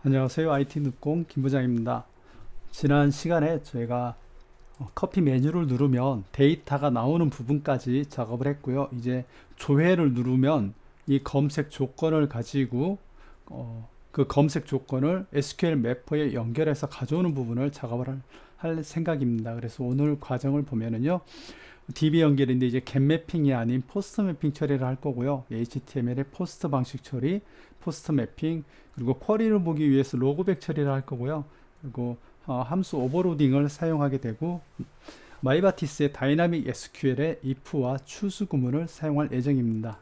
안녕하세요. IT 눕공 김 부장입니다. 지난 시간에 저희가 커피 메뉴를 누르면 데이터가 나오는 부분까지 작업을 했고요. 이제 조회를 누르면 이 검색 조건을 가지고 그 검색 조건을 SQL 매퍼에 연결해서 가져오는 부분을 작업을 할 생각입니다. 그래서 오늘 과정을 보면은요. DB 연결인데 이제 겟 매핑이 아닌 포스트 매핑 처리를 할 거고요. HTML의 포스트 방식 처리, 포스트 매핑, 그리고 쿼리를 보기 위해서 로그백 처리를 할 거고요. 그리고 함수 오버로딩을 사용하게 되고 마이바티스의 다이나믹 SQL의 if와 추수 구문을 사용할 예정입니다.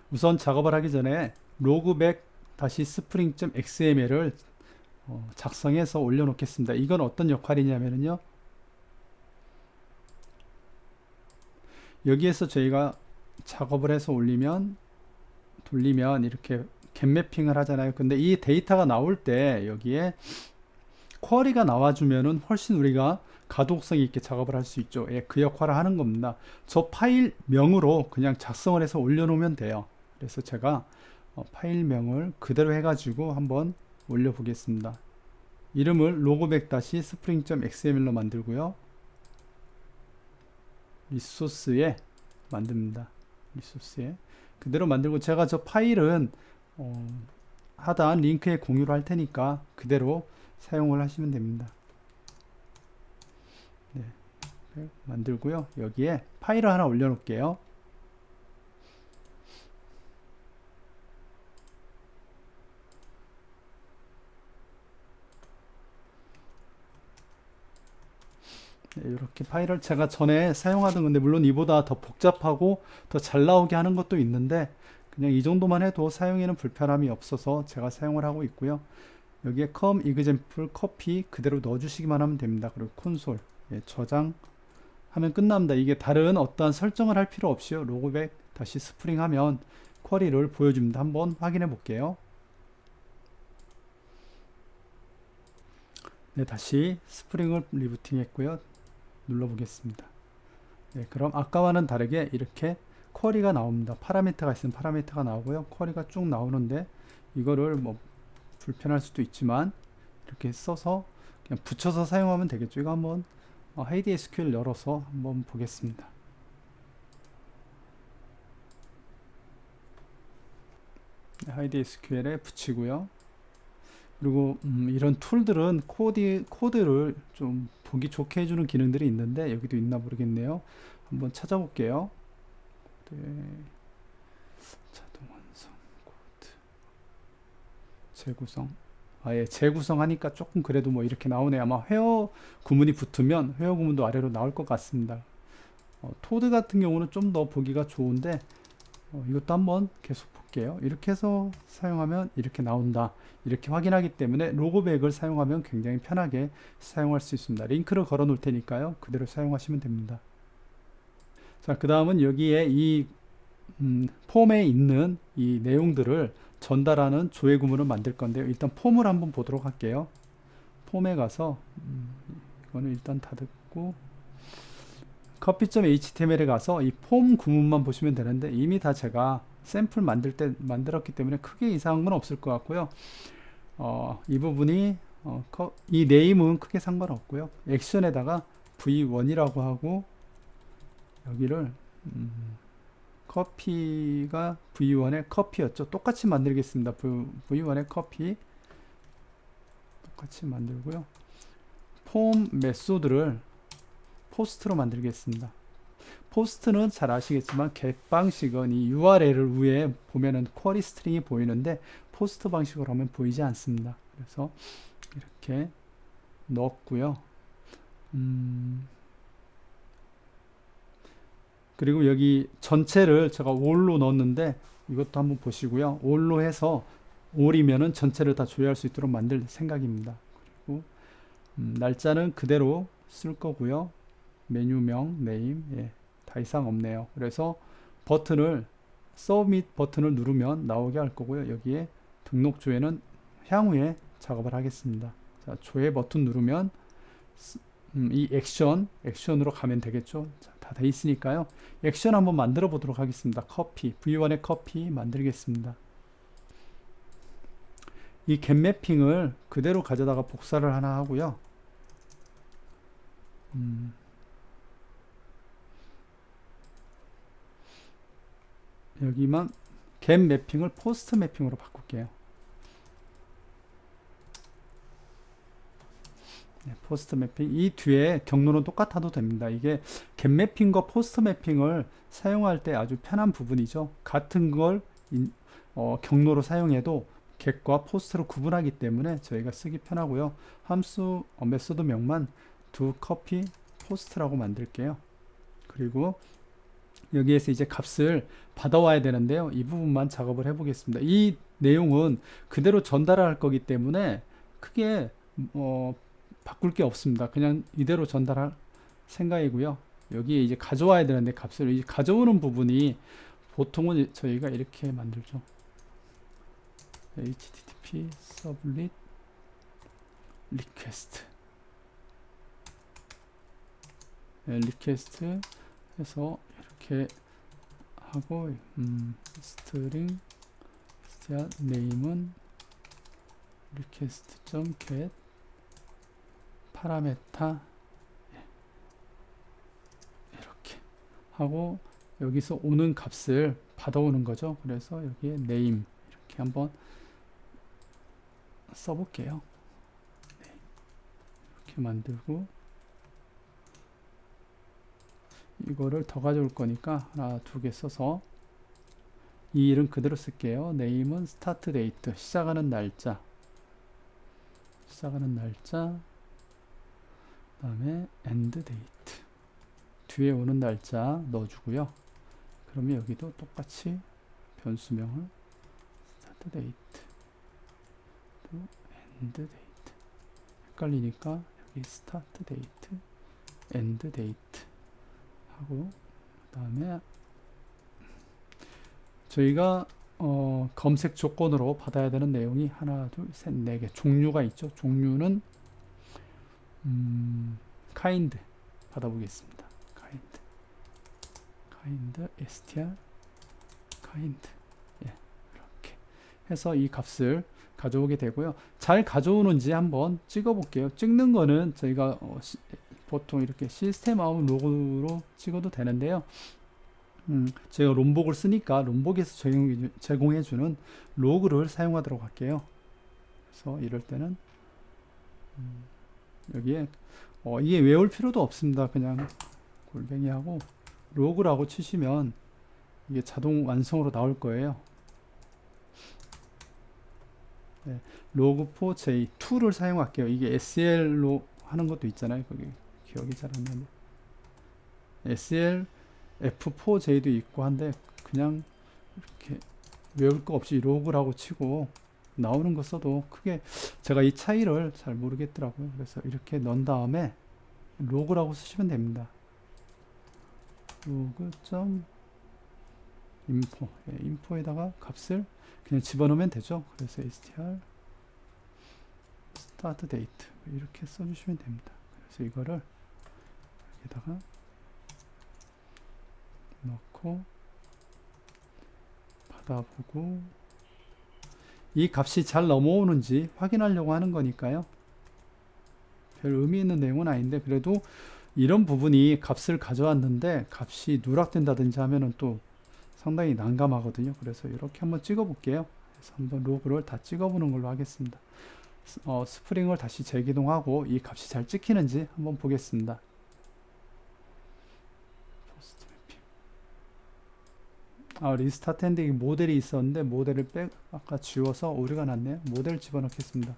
우선 작업을 하기 전에 로그백 다시 spring.xml을 작성해서 올려놓겠습니다. 이건 어떤 역할이냐면요. 여기에서 저희가 작업을 해서 돌리면 이렇게 겟 매핑을 하잖아요. 근데 이 데이터가 나올 때 여기에 쿼리가 나와주면은 훨씬 우리가 가독성 있게 작업을 할 수 있죠. 예, 그 역할을 하는 겁니다. 저 파일명으로 그냥 작성을 해서 올려놓으면 돼요. 그래서 제가 파일명을 그대로 해가지고 한번 올려보겠습니다. 이름을 로그백-spring.xml로 만들고요. 리소스에 만듭니다. 리소스에 그대로 만들고 제가 저 파일은 하단 링크에 공유를 할 테니까 그대로 사용을 하시면 됩니다. 네, 만들고요. 여기에 파일을 하나 올려 놓을게요. 네, 이렇게 파일을 제가 전에 사용하던 건데 물론 이보다 더 복잡하고 더 잘 나오게 하는 것도 있는데 그냥 이 정도만 해도 사용에는 불편함이 없어서 제가 사용을 하고 있고요. 여기에 com example copy 그대로 넣어주시기만 하면 됩니다. 그리고 콘솔 저장하면 끝납니다. 이게 다른 어떠한 설정을 할 필요 없이요. 로그백 다시 스프링 하면 쿼리를 보여줍니다. 한번 확인해 볼게요. 네, 다시 스프링을 리부팅 했고요. 눌러보겠습니다. 네, 그럼 아까와는 다르게 이렇게 쿼리가 나옵니다. 파라미터가 있으면 파라미터가 나오고요. 쿼리가 쭉 나오는데 이거를 뭐 불편할 수도 있지만 이렇게 써서 그냥 붙여서 사용하면 되겠죠. 이거 한번 하이드 SQL 열어서 한번 보겠습니다. 네, 하이드 SQL에 붙이고요. 그리고 이런 툴들은 코드를 좀 보기 좋게 해주는 기능들이 있는데 여기도 있나 모르겠네요. 한번 찾아볼게요. 네. 자동 완성 코드 재구성. 예, 재구성 하니까 조금 그래도 뭐 이렇게 나오네. 아마 회어 구문이 붙으면 회어 구문도 아래로 나올 것 같습니다. 토드 같은 경우는 좀 더 보기가 좋은데 이것도 한번 계속 볼게요. 이렇게 해서 사용하면 이렇게 나온다. 이렇게 확인하기 때문에 로고백을 사용하면 굉장히 편하게 사용할 수 있습니다. 링크를 걸어 놓을 테니까요. 그대로 사용하시면 됩니다. 자, 그 다음은 여기에 이 폼에 있는 이 내용들을 전달하는 조회 구문을 만들 건데요. 일단 폼을 한번 보도록 할게요. 폼에 가서 이거는 일단 닫고 copy.html에 가서 이 폼 구문만 보시면 되는데 이미 다 제가 샘플 만들 때 만들었기 때문에 크게 이상한 건 없을 것 같고요. 이 부분이 이 네임은 크게 상관없고요. 액션에다가 v1이라고 하고 여기를 커피가 v1의 커피였죠. 똑같이 만들겠습니다. v1의 커피 똑같이 만들고요. 폼 메소드를 포스트로 만들겠습니다. 포스트는 잘 아시겠지만 겟 방식은 이 URL을 위에 보면은 쿼리 스트링이 보이는데 포스트 방식으로 하면 보이지 않습니다. 그래서 이렇게 넣었고요. 그리고 여기 전체를 제가 all로 넣었는데 이것도 한번 보시고요. all로 해서 all이면은 전체를 다 조회할 수 있도록 만들 생각입니다. 그리고 날짜는 그대로 쓸 거고요. 메뉴명, 네임, 다 이상 없네요. 그래서 버튼을 서밋 버튼을 누르면 나오게 할 거고요. 여기에 등록 조회는 향후에 작업을 하겠습니다. 자, 조회 버튼 누르면 이 액션으로 가면 되겠죠. 다 돼 있으니까요. 액션 한번 만들어 보도록 하겠습니다. 커피, V1의 커피 만들겠습니다. 이 겟 매핑을 그대로 가져다가 복사를 하나 하고요. 여기만 겟 매핑을 포스트 매핑으로 바꿀게요. 네, 포스트 매핑. 이 뒤에 경로는 똑같아도 됩니다. 이게 겟 매핑과 포스트 매핑을 사용할 때 아주 편한 부분이죠. 같은 걸 경로로 사용해도 get과 post로 구분하기 때문에 저희가 쓰기 편하고요. 함수 메소드명만 do copy post라고 만들게요. 그리고 여기에서 이제 값을 받아와야 되는데요. 이 부분만 작업을 해 보겠습니다. 이 내용은 그대로 전달할 거기 때문에 크게 바꿀 게 없습니다. 그냥 이대로 전달할 생각이고요. 여기에 이제 가져와야 되는데 값을 이제 가져오는 부분이 보통은 저희가 이렇게 만들죠. http sublet request 리퀘스트 해서 이렇게 하고 string name은 request.get 파라메타 이렇게 하고 여기서 오는 값을 받아오는 거죠. 그래서 여기에 name 이렇게 한번 써볼게요. 이렇게 만들고 이거를 더 가져올 거니까 하나 두 개 써서 이 일은 그대로 쓸게요. name은 start date 시작하는 날짜 그 다음에 end date 뒤에 오는 날짜 넣어주고요. 그러면 여기도 똑같이 변수명을 start date 또 end date 헷갈리니까 여기 start date end date 하고 그 다음에 저희가 검색 조건으로 받아야 되는 내용이 하나 둘 셋 네 개 종류가 있죠. 종류는 kind 받아보겠습니다. kind str kind 이렇게 해서 이 값을 가져오게 되고요. 잘 가져오는지 한번 찍어 볼게요. 찍는 거는 저희가 보통 이렇게 시스템 아웃 로그로 찍어도 되는데요. 제가 롬복을 쓰니까 롬복에서 제공해주는 로그를 사용하도록 할게요. 그래서 이럴 때는 여기에 이게 외울 필요도 없습니다. 그냥 골뱅이 하고 로그라고 치시면 이게 자동 완성으로 나올 거예요. 네, log4j2를 사용할게요. 이게 SL로 하는 것도 있잖아요. 거기 기억이 잘 안 나는데 SL F4J도 있고 한데 그냥 이렇게 외울 거 없이 로그라고 치고 나오는 거 써도 크게 제가 이 차이를 잘 모르겠더라고요. 그래서 이렇게 넣은 다음에 로그라고 쓰시면 됩니다. 로그.info info에다가 값을 그냥 집어넣으면 되죠. 그래서 str start date 이렇게 써주시면 됩니다. 그래서 이거를 여기다가 넣고 받아보고 이 값이 잘 넘어오는지 확인하려고 하는 거니까요. 별 의미 있는 내용은 아닌데 그래도 이런 부분이 값을 가져왔는데 값이 누락된다든지 하면은 또 상당히 난감하거든요. 그래서 이렇게 한번 찍어 볼게요. 그래서 한번 로그를 다 찍어 보는 걸로 하겠습니다. 스프링을 다시 재기동하고 이 값이 잘 찍히는지 한번 보겠습니다. 리스타트 핸드 모델이 있었는데 모델을 아까 지워서 오류가 났네요. 모델 집어넣겠습니다.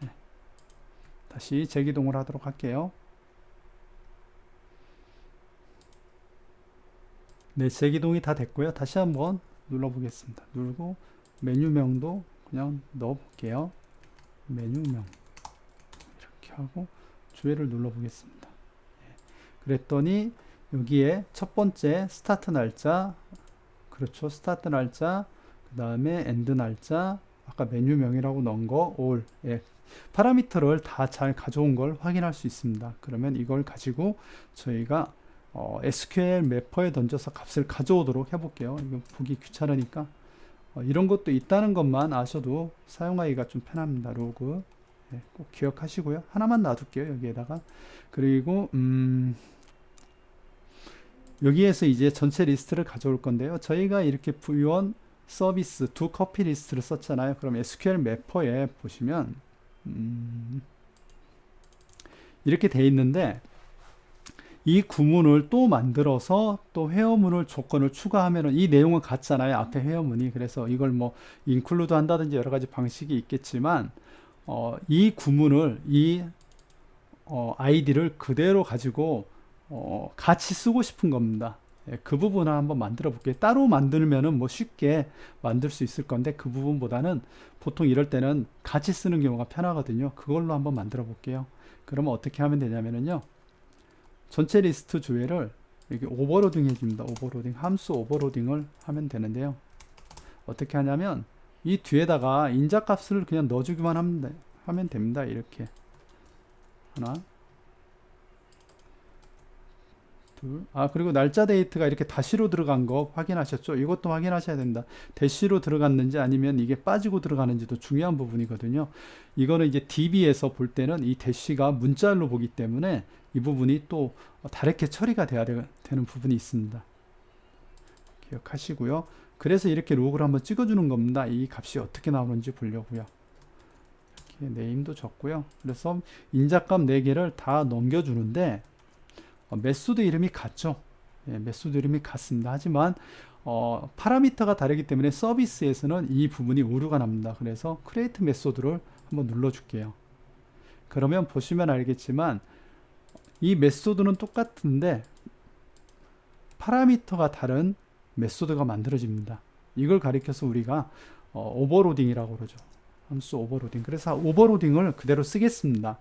네. 다시 재기동을 하도록 할게요. 네, 재기동이 다 됐고요. 다시 한번 눌러보겠습니다. 누르고 메뉴명도 그냥 넣어볼게요. 메뉴명 이렇게 하고 주의를 눌러보겠습니다. 네. 그랬더니 여기에 첫 번째 스타트 날짜, 그렇죠. 스타트 날짜, 그 다음에 엔드 날짜, 아까 메뉴명이라고 넣은 거, all, 파라미터를 다 잘 가져온 걸 확인할 수 있습니다. 그러면 이걸 가지고 저희가 SQL 매퍼에 던져서 값을 가져오도록 해볼게요. 이거 보기 귀찮으니까 이런 것도 있다는 것만 아셔도 사용하기가 좀 편합니다. 로그. 네, 꼭 기억하시고요. 하나만 놔둘게요. 여기에다가. 그리고 여기에서 이제 전체 리스트를 가져올 건데요. 저희가 이렇게 V1 서비스 두 커피 리스트를 썼잖아요. 그럼 SQL 매퍼에 보시면 이렇게 돼 있는데 이 구문을 또 만들어서 또 회어문을 조건을 추가하면은 이 내용은 같잖아요. 앞에 회어문이. 그래서 이걸 뭐 인클루드 한다든지 여러 가지 방식이 있겠지만 이 구문을 아이디를 그대로 가지고 같이 쓰고 싶은 겁니다. 예, 그 부분을 한번 만들어 볼게요. 따로 만들면은 뭐 쉽게 만들 수 있을 건데 그 부분보다는 보통 이럴 때는 같이 쓰는 경우가 편하거든요. 그걸로 한번 만들어 볼게요. 그러면 어떻게 하면 되냐면요. 전체 리스트 주회를 여기 오버로딩 해줍니다. 오버로딩, 함수 오버로딩을 하면 되는데요. 어떻게 하냐면 이 뒤에다가 인자값을 그냥 넣어주기만 하면 됩니다. 이렇게 하나, 둘. 그리고 날짜 데이트가 이렇게 다시로 들어간 거 확인하셨죠? 이것도 확인하셔야 된다. 대시로 들어갔는지 아니면 이게 빠지고 들어가는지도 중요한 부분이거든요. 이거는 이제 DB에서 볼 때는 이 대시가 문자로 보기 때문에 이 부분이 또 다르게 처리가 돼야 되는 부분이 있습니다. 기억하시고요. 그래서 이렇게 로그를 한번 찍어주는 겁니다. 이 값이 어떻게 나오는지 보려고요. 이렇게 네임도 적고요. 그래서 인자값 4개를 다 넘겨주는데 메소드 이름이 같죠. 예, 메소드 이름이 같습니다. 하지만 파라미터가 다르기 때문에 서비스에서는 이 부분이 오류가 납니다. 그래서 create 메소드를 한번 눌러줄게요. 그러면 보시면 알겠지만 이 메소드는 똑같은데 파라미터가 다른 메소드가 만들어집니다. 이걸 가리켜서 우리가 오버로딩이라고 그러죠. 함수 오버로딩. 그래서 오버로딩을 그대로 쓰겠습니다.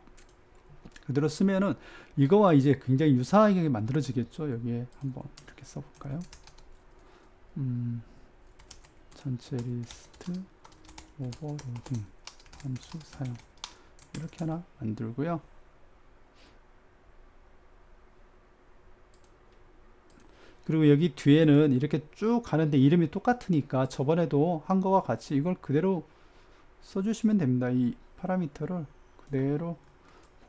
그대로 쓰면은 이거와 이제 굉장히 유사하게 만들어지겠죠. 여기에 한번 이렇게 써볼까요? 전체 리스트 오버로딩 함수 사용 이렇게 하나 만들고요. 그리고 여기 뒤에는 이렇게 쭉 가는데 이름이 똑같으니까 저번에도 한 거와 같이 이걸 그대로 써주시면 됩니다. 이 파라미터를 그대로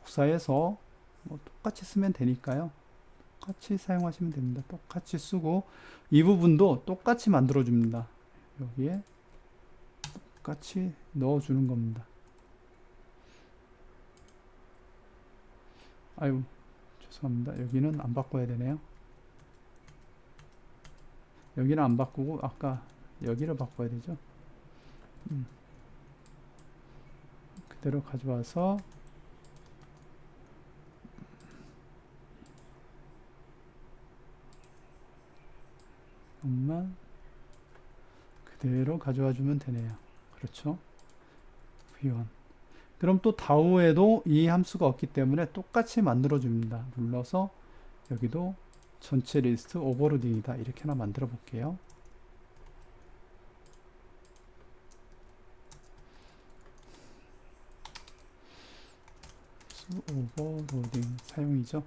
복사해서 뭐 똑같이 쓰면 되니까요. 똑같이 사용하시면 됩니다. 똑같이 쓰고 이 부분도 똑같이 만들어 줍니다. 여기에 똑같이 넣어 주는 겁니다. 아유 죄송합니다. 여기는 안 바꿔야 되네요. 여기는 안 바꾸고 아까 여기를 바꿔야 되죠. 그대로 가져와서 것만 그대로 가져와 주면 되네요. 그렇죠? V1. 그럼 또 다우에도 이 함수가 없기 때문에 똑같이 만들어 줍니다. 눌러서 여기도 전체 리스트 오버로딩이다. 이렇게 하나 만들어 볼게요. 오버로딩 사용이죠.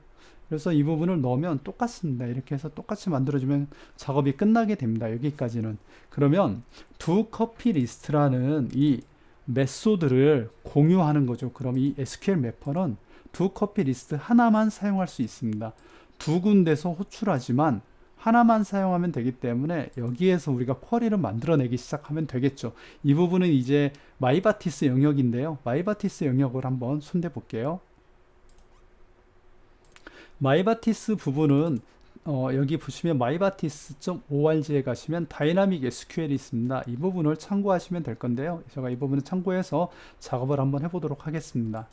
그래서 이 부분을 넣으면 똑같습니다. 이렇게 해서 똑같이 만들어주면 작업이 끝나게 됩니다. 여기까지는. 그러면 두 커피 리스트라는 이 메소드를 공유하는 거죠. 그럼 이 SQL 매퍼는 두 커피 리스트 하나만 사용할 수 있습니다. 두 군데서 호출하지만 하나만 사용하면 되기 때문에 여기에서 우리가 쿼리를 만들어내기 시작하면 되겠죠. 이 부분은 이제 마이바티스 영역인데요. 마이바티스 영역을 한번 손대 볼게요. 마이바티스 부분은 여기 보시면 mybatis.org에 가시면 다이나믹 SQL이 있습니다. 이 부분을 참고하시면 될 건데요. 제가 이 부분을 참고해서 작업을 한번 해보도록 하겠습니다.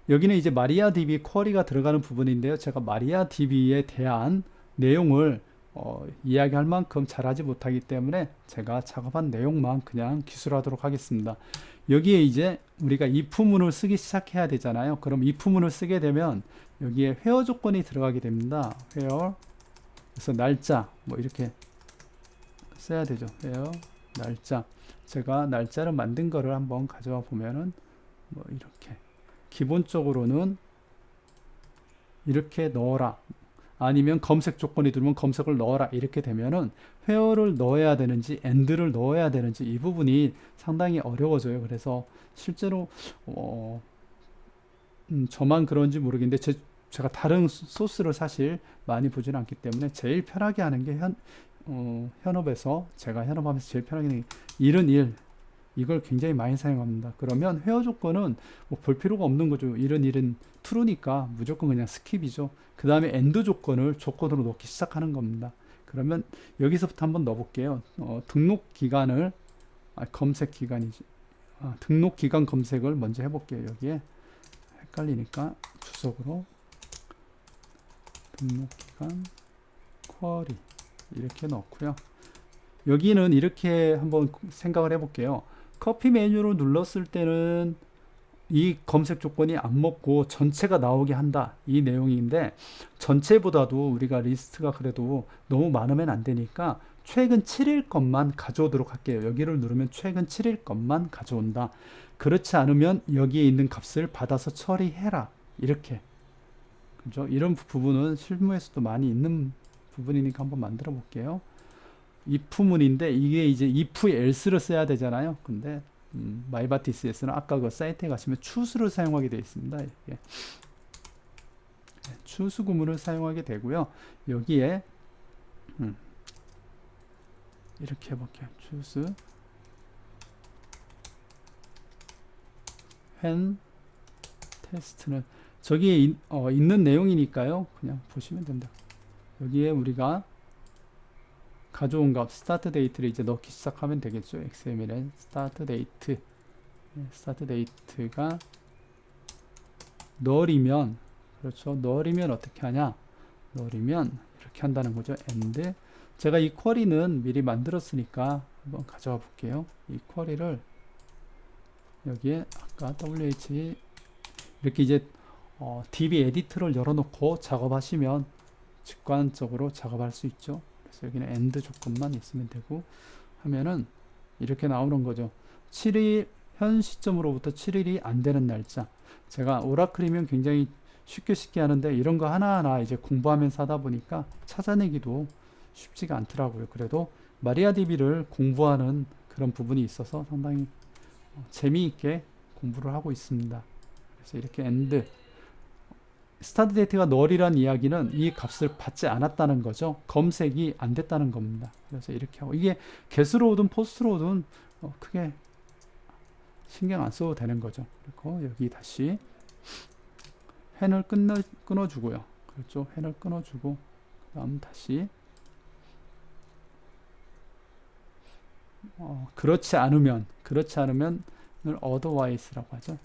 여기는 이제 마리아DB 쿼리가 들어가는 부분인데요. 제가 마리아DB에 대한 내용을 이야기할 만큼 잘하지 못하기 때문에 제가 작업한 내용만 그냥 기술하도록 하겠습니다. 여기에 이제 우리가 if문을 쓰기 시작해야 되잖아요. 그럼 if문을 쓰게 되면 여기에 where 조건이 들어가게 됩니다. where 그래서 날짜 뭐 이렇게 써야 되죠. where 날짜 제가 날짜를 만든 거를 한번 가져와 보면은 뭐 이렇게 기본적으로는 이렇게 넣어라 아니면 검색 조건이 들면 검색을 넣어라 이렇게 되면은 where를 넣어야 되는지 and를 넣어야 되는지 이 부분이 상당히 어려워져요. 그래서 실제로 저만 그런지 모르겠는데 제가 다른 소스를 사실 많이 보지는 않기 때문에 제일 편하게 하는 게 현업에서 제가 현업하면서 제일 편하게 하는 게 1은 1 이걸 굉장히 많이 사용합니다. 그러면 회어 조건은 뭐 볼 필요가 없는 거죠. 1은 1은 true니까 무조건 그냥 스킵이죠. 그 다음에 and 조건을 조건으로 넣기 시작하는 겁니다. 그러면 여기서부터 한번 넣어볼게요. 등록 기간을 검색 기간이지. 등록 기간 검색을 먼저 해볼게요. 여기에 헷갈리니까 주석으로 등록 기간 쿼리 이렇게 넣고요. 여기는 이렇게 한번 생각을 해볼게요. 커피 메뉴를 눌렀을 때는 이 검색 조건이 안 먹고 전체가 나오게 한다 이 내용인데, 전체보다도 우리가 리스트가 그래도 너무 많으면 안 되니까 최근 7일 것만 가져오도록 할게요. 여기를 누르면 최근 7일 것만 가져온다. 그렇지 않으면 여기에 있는 값을 받아서 처리해라 이렇게. 그죠? 이런 부분은 실무에서도 많이 있는 부분이니까 한번 만들어 볼게요. if문인데 이게 이제 if else를 써야 되잖아요. 근데 마이바티스에서는 아까 그 사이트에 가시면 choose를 사용하게 되어 있습니다. 이렇게. choose 구문을 사용하게 되고요. 여기에 이렇게 해볼게요. choose when test는 저기에 있는 내용이니까요. 그냥 보시면 된다. 여기에 우리가 가져온 값 start date를 이제 넣기 시작하면 되겠죠. XML에 start date, start date가 null이면, 그렇죠. null이면 어떻게 하냐? null이면 이렇게 한다는 거죠. and 제가 이 쿼리는 미리 만들었으니까 한번 가져와 볼게요. 이 쿼리를 여기에 아까 WH 이렇게 이제 DB 에디터를 열어놓고 작업하시면 직관적으로 작업할 수 있죠. 그래서 여기는 AND 조건만 있으면 되고 하면은 이렇게 나오는 거죠. 7일 현 시점으로부터 7일이 안 되는 날짜. 제가 오라클이면 굉장히 쉽게 하는데 이런 거 하나하나 이제 공부하면서 하다 보니까 찾아내기도 쉽지가 않더라고요. 그래도 마리아DB를 공부하는 그런 부분이 있어서 상당히 재미있게 공부를 하고 있습니다. 그래서 이렇게 AND 스타트 데이트가 null이란 이야기는 이 값을 받지 않았다는 거죠. 검색이 안 됐다는 겁니다. 그래서 이렇게 하고, 이게 get으로 오든 post로 오든 크게 신경 안 써도 되는 거죠. 그리고 여기 다시 when을 끊어주고요. 그렇죠. when을 끊어주고 그 다음 다시 그렇지 않으면 을 otherwise라고 하죠.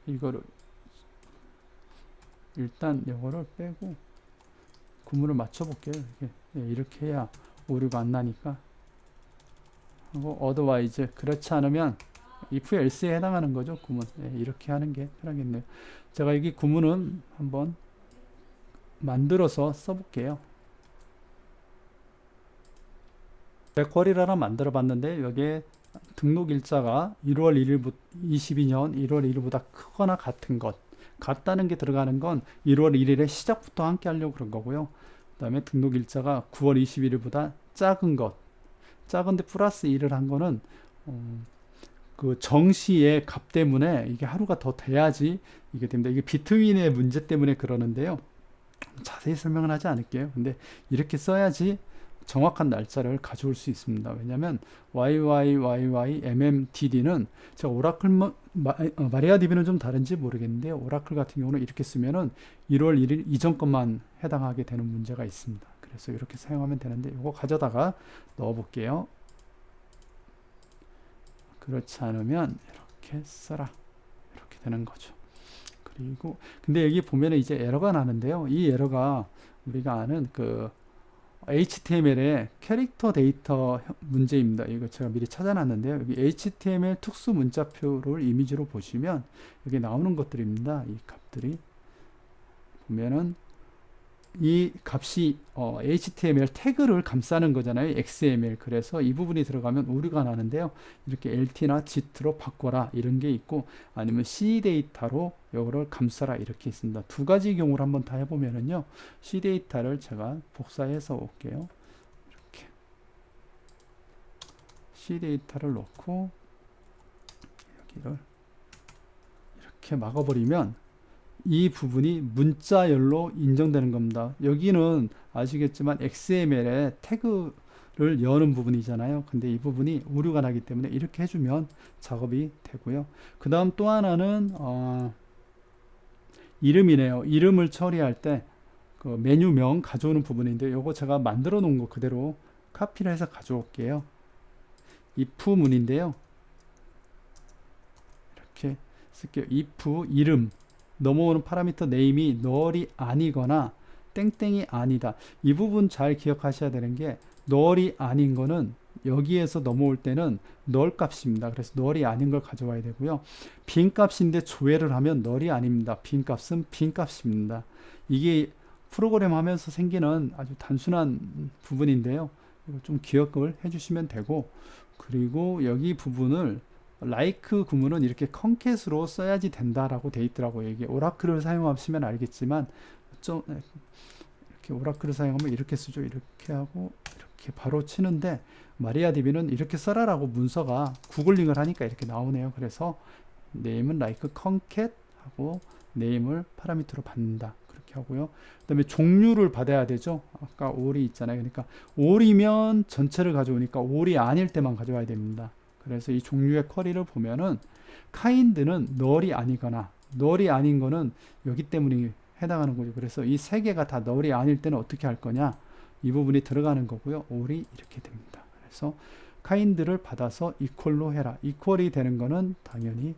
이거를 일단 이거를 빼고 구문을 맞춰 볼게요. 이렇게 해야 오류가 안 나니까 하고 otherwise 그렇지 않으면 if else에 해당하는 거죠. 구문. 이렇게 하는 게 편하겠네요. 제가 여기 구문은 한번 만들어서 써볼게요. 쿼리를 하나 만들어 봤는데 여기에 등록 일자가 1월 1일부터 22년 1월 1일보다 크거나 같은 것, 같다는 게 들어가는 건 1월 1일의 시작부터 함께 하려고 그런 거고요. 그 다음에 등록 일자가 9월 21일보다 작은 것, 작은데 플러스 1을 한 거는 그 정시의 값 때문에 이게 하루가 더 돼야지 이게 됩니다. 이게 비트윈의 문제 때문에 그러는데요. 자세히 설명은 하지 않을게요. 근데 이렇게 써야지 정확한 날짜를 가져올 수 있습니다. 왜냐하면 YYYYMMDD는 제가 오라클 마리아DB는 좀 다른지 모르겠는데 오라클 같은 경우는 이렇게 쓰면은 1월 1일 이전 것만 해당하게 되는 문제가 있습니다. 그래서 이렇게 사용하면 되는데 이거 가져다가 넣어 볼게요. 그렇지 않으면 이렇게 써라 이렇게 되는 거죠. 그리고 근데 여기 보면은 이제 에러가 나는데요. 이 에러가 우리가 아는 그 HTML의 캐릭터 데이터 문제입니다. 이거 제가 미리 찾아놨는데요. 여기 HTML 특수 문자표를 이미지로 보시면 여기 나오는 것들입니다. 이 값들이 보면은 이 값이 HTML 태그를 감싸는 거잖아요. XML. 그래서 이 부분이 들어가면 오류가 나는데요. 이렇게 LT나 JIT로 바꿔라 이런 게 있고, 아니면 CData로 이거를 감싸라 이렇게 있습니다. 두 가지 경우를 한번 다 해보면은요. CData를 제가 복사해서 올게요. 이렇게 CData를 넣고 여기를 이렇게 막아버리면 이 부분이 문자열로 인정되는 겁니다. 여기는 아시겠지만 XML에 태그를 여는 부분이잖아요. 근데 이 부분이 오류가 나기 때문에 이렇게 해주면 작업이 되고요. 그 다음 또 하나는 이름이네요. 이름을 처리할 때 그 메뉴명 가져오는 부분인데, 요거 제가 만들어 놓은 거 그대로 카피를 해서 가져올게요. if 문인데요. 이렇게 쓸게요. if 이름 넘어오는 파라미터 네임이 널이 아니거나 땡땡이 아니다. 이 부분 잘 기억하셔야 되는 게, 널이 아닌 거는 여기에서 넘어올 때는 널 값입니다. 그래서 널이 아닌 걸 가져와야 되고요. 빈 값인데 조회를 하면 널이 아닙니다. 빈 값은 빈 값입니다. 이게 프로그램 하면서 생기는 아주 단순한 부분인데요. 이거 좀 기억을 해주시면 되고, 그리고 여기 부분을 like 구문은 이렇게 컨캣으로 써야지 된다라고 돼 있더라고요. 이게 오라클을 사용하시면 알겠지만, 좀 이렇게 오라클을 사용하면 이렇게 쓰죠. 이렇게 하고 이렇게 바로 치는데, 마리아DB는 이렇게 써라라고 문서가 구글링을 하니까 이렇게 나오네요. 그래서 name은 like concat 하고 name을 파라미터로 받는다. 그렇게 하고요. 그 다음에 종류를 받아야 되죠. 아까 all이 있잖아요. 그러니까 all이면 전체를 가져오니까 all이 아닐 때만 가져와야 됩니다. 그래서 이 종류의 쿼리를 보면은 kind는 null이 아니거나, null이 아닌 거는 여기 때문에 해당하는 거죠. 그래서 이 세 개가 다 null이 아닐 때는 어떻게 할 거냐, 이 부분이 들어가는 거고요. all이 이렇게 됩니다. 그래서 kind를 받아서 equal로 해라. equal이 되는 거는 당연히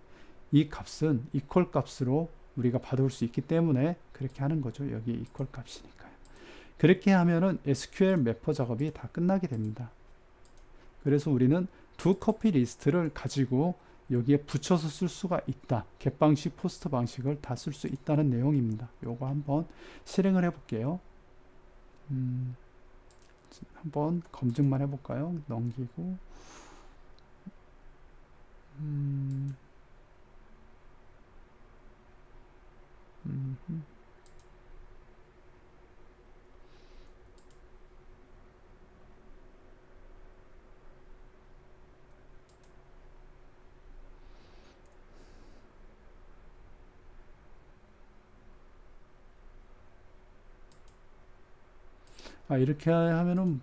이 값은 equal 값으로 우리가 받아올 수 있기 때문에 그렇게 하는 거죠. 여기 equal 값이니까요. 그렇게 하면은 SQL 매퍼 작업이 다 끝나게 됩니다. 그래서 우리는 두 커피 리스트를 가지고 여기에 붙여서 쓸 수가 있다. get 방식, 포스트 방식을 다 쓸 수 있다는 내용입니다. 요거 한번 실행을 해볼게요. 한번 검증만 해볼까요? 넘기고 이렇게 하면은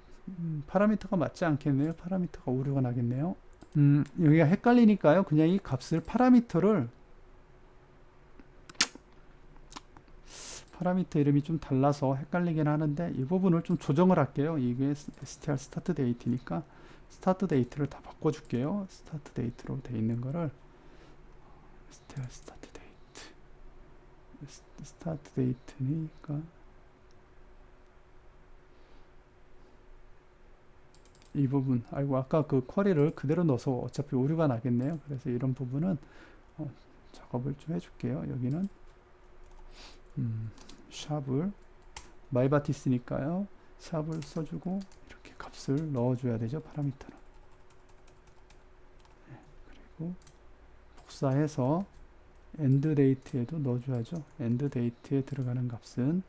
파라미터가 맞지 않겠네요. 파라미터가 오류가 나겠네요. 여기가 헷갈리니까요. 그냥 이 값을 파라미터 이름이 좀 달라서 헷갈리긴 하는데, 이 부분을 좀 조정을 할게요. 이게 str start date니까 start date를 다 바꿔줄게요. start date로 돼 있는 거를 str start date, start date니까 이 부분, 아이고 아까 그 쿼리를 그대로 넣어서 어차피 오류가 나겠네요. 그래서 이런 부분은 작업을 좀 해줄게요. 여기는 샵을 마이바티스니까요. 샵을 써주고 이렇게 값을 넣어줘야 되죠. 파라미터는. 네, 그리고 복사해서 end date에도 넣어줘야죠. end date에 들어가는 값은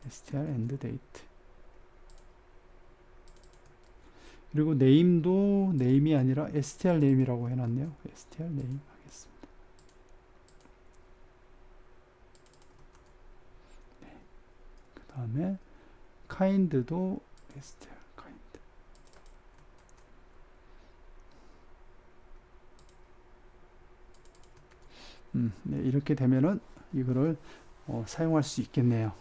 str end date. 그리고 name도 name이 아니라 str name이라고 해놨네요. str name 하겠습니다. 네. 그 다음에 kind도 str kind. 네, 이렇게 되면은 이거를 사용할 수 있겠네요.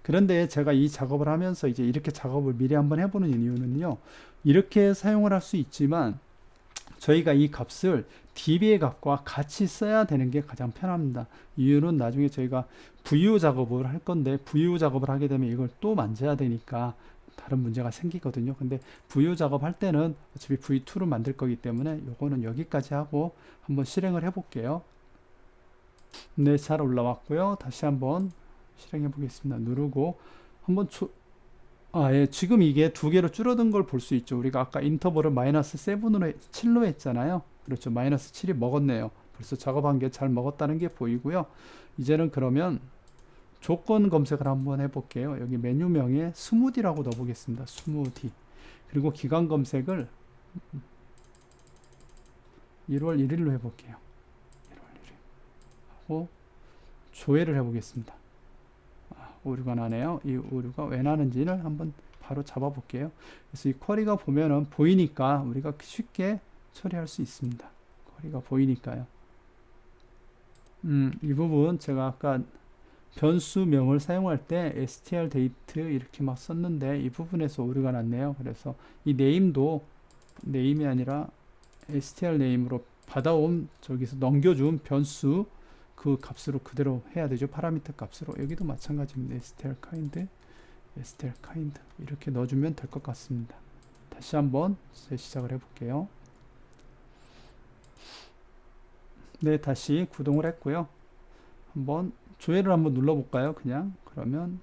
그런데 제가 이 작업을 하면서 이제 이렇게 작업을 미리 한번 해보는 이유는요, 이렇게 사용을 할 수 있지만 저희가 이 값을 db의 값과 같이 써야 되는 게 가장 편합니다. 이유는 나중에 저희가 VO 작업을 할 건데, VO 작업을 하게 되면 이걸 또 만져야 되니까 다른 문제가 생기거든요. 근데 VO 작업할 때는 어차피 V2로 만들 거기 때문에 요거는 여기까지 하고 한번 실행을 해 볼게요. 네, 잘 올라왔고요. 다시 한번 실행해 보겠습니다. 누르고 한번 예, 지금 이게 두 개로 줄어든 걸 볼 수 있죠. 우리가 아까 인터벌을 마이너스 7로 했잖아요. 그렇죠. 마이너스 7이 먹었네요. 벌써 작업한 게 잘 먹었다는 게 보이고요. 이제는 그러면 조건 검색을 한번 해볼게요. 여기 메뉴명에 스무디라고 넣어보겠습니다. 스무디. 그리고 기간 검색을 1월 1일로 해볼게요. 1월 1일 하고 조회를 해보겠습니다. 오류가 나네요. 이 오류가 왜 나는지를 한번 바로 잡아볼게요. 그래서 이 쿼리가 보면은 보이니까 우리가 쉽게 처리할 수 있습니다. 쿼리가 보이니까요. 이 부분 제가 아까 변수명을 사용할 때 str date 이렇게 막 썼는데 이 부분에서 오류가 났네요. 그래서 이 네임도 네임이 아니라 str 네임으로 받아온 저기서 넘겨준 변수 그 값으로 그대로 해야 되죠. 파라미터 값으로. 여기도 마찬가지입니다. str kind 이렇게 넣어주면 될 것 같습니다. 다시 한번 재시작을 해볼게요. 네, 다시 구동을 했고요. 한번 조회를 한번 눌러볼까요? 그냥 그러면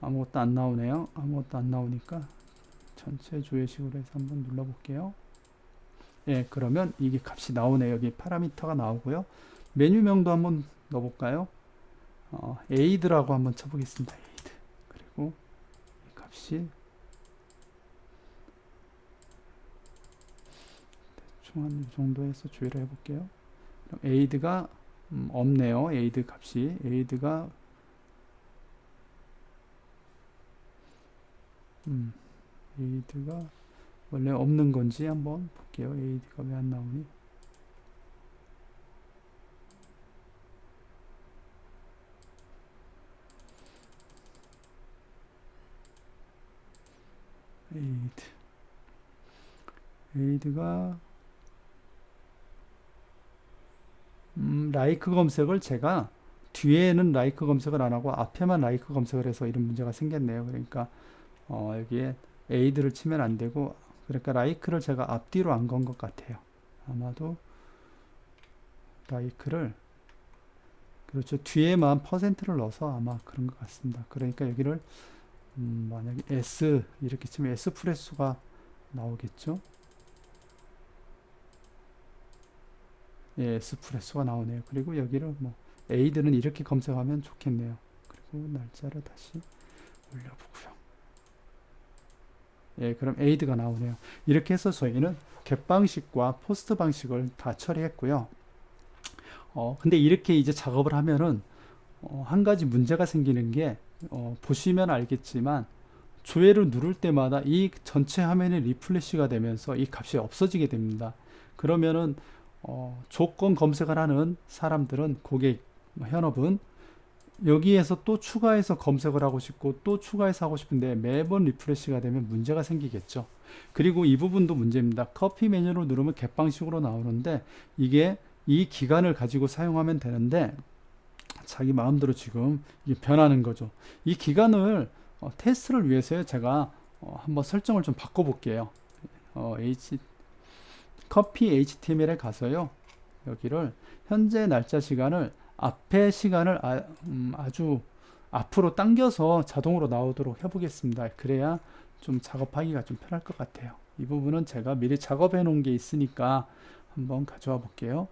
아무것도 안 나오네요. 아무것도 안 나오니까 전체 조회식으로 해서 한번 눌러볼게요. 예, 그러면 이게 값이 나오네요. 여기 파라미터가 나오고요. 메뉴명도 한번 넣어볼까요? aid라고 한번 쳐보겠습니다. aid. 그리고 이 값이 대충 한 이 정도에서 조회를 해볼게요. 그럼 aid가 없네요. aid 값이 aid가 aid가 원래 없는 건지 한번 볼게요. aid가 왜 안 나오니? aid가 라이크 검색을 제가 뒤에는 라이크 검색을 안 하고 앞에만 라이크 검색을 해서 이런 문제가 생겼네요. 그러니까 여기에 aid를 치면 안 되고 그러니까 라이크를 제가 앞뒤로 안 건 것 같아요. 아마도 라이크를 그렇죠. 뒤에만 퍼센트를 넣어서 아마 그런 것 같습니다. 그러니까 여기를 만약에 s 이렇게 치면 에스프레소가 나오겠죠. 예, 에스프레소가 나오네요. 그리고 여기를 뭐 에이드는 이렇게 검색하면 좋겠네요. 그리고 날짜를 다시 올려보고요. 예, 그럼 에이드가 나오네요. 이렇게 해서 저희는 겟 방식과 포스트 방식을 다 처리했고요. 근데 이렇게 이제 작업을 하면은 한 가지 문제가 생기는 게 보시면 알겠지만 조회를 누를 때마다 이 전체 화면이 리플래시가 되면서 이 값이 없어지게 됩니다. 그러면은 조건 검색을 하는 사람들은 고객 현업은 여기에서 또 추가해서 검색을 하고 싶고 또 추가해서 하고 싶은데 매번 리프레시가 되면 문제가 생기겠죠. 그리고 이 부분도 문제입니다. 커피 메뉴를 누르면 겟 방식으로 나오는데 이게 이 기간을 가지고 사용하면 되는데 자기 마음대로 지금 이게 변하는 거죠. 이 기간을 테스트를 위해서 제가 한번 설정을 좀 바꿔볼게요. 커피 HTML에 가서요. 여기를 현재 날짜 시간을 앞에 시간을 아주 앞으로 당겨서 자동으로 나오도록 해보겠습니다. 그래야 좀 작업하기가 좀 편할 것 같아요. 이 부분은 제가 미리 작업해 놓은 게 있으니까 한번 가져와 볼게요.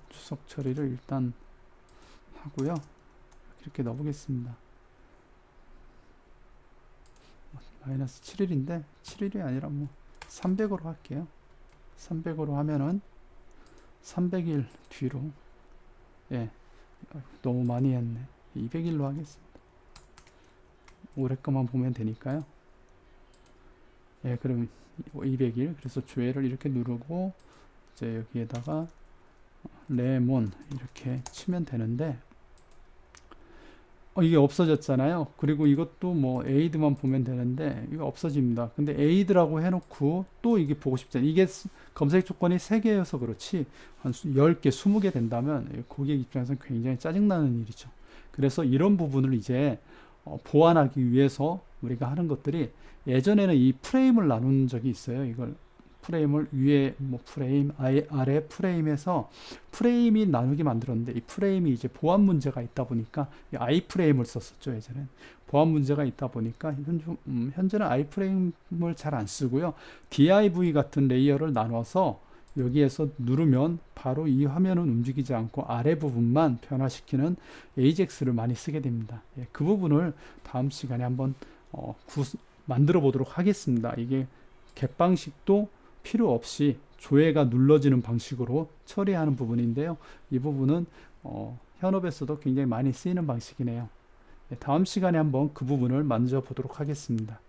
추석 처리를 일단 하고요. 이렇게 넣어보겠습니다. 마이너스 7일인데 7일이 아니라 뭐 300으로 할게요. 300으로 하면은 300일 뒤로 예 너무 많이 했네. 200일로 하겠습니다. 올해 것만 보면 되니까요. 예 그럼 200일 그래서 조회를 이렇게 누르고 이제 여기에다가 레몬 이렇게 치면 되는데 이게 없어졌잖아요. 그리고 이것도 뭐 에이드만 보면 되는데 이거 없어집니다. 근데 에이드라고 해놓고 또 이게 보고 싶잖아요. 이게 검색 조건이 3개여서 그렇지 한 10개, 20개 된다면 고객 입장에서는 굉장히 짜증나는 일이죠. 그래서 이런 부분을 이제 보완하기 위해서 우리가 하는 것들이 예전에는 이 프레임을 나눈 적이 있어요. 이걸 프레임을 위에 뭐 프레임, 아래 프레임에서 프레임이 나누게 만들었는데 이 프레임이 이제 보안 문제가 있다 보니까 이 아이 프레임을 썼었죠. 예전엔 보안 문제가 있다 보니까 현재는 아이 프레임을 잘 안 쓰고요. div 같은 레이어를 나눠서 여기에서 누르면 바로 이 화면은 움직이지 않고 아래 부분만 변화시키는 AJAX를 많이 쓰게 됩니다. 예, 그 부분을 다음 시간에 한번 만들어 보도록 하겠습니다. 이게 갭 방식도 필요 없이 조회가 눌러지는 방식으로 처리하는 부분인데요. 이 부분은 현업에서도 굉장히 많이 쓰이는 방식이네요. 예, 다음 시간에 한번 그 부분을 만져 보도록 하겠습니다.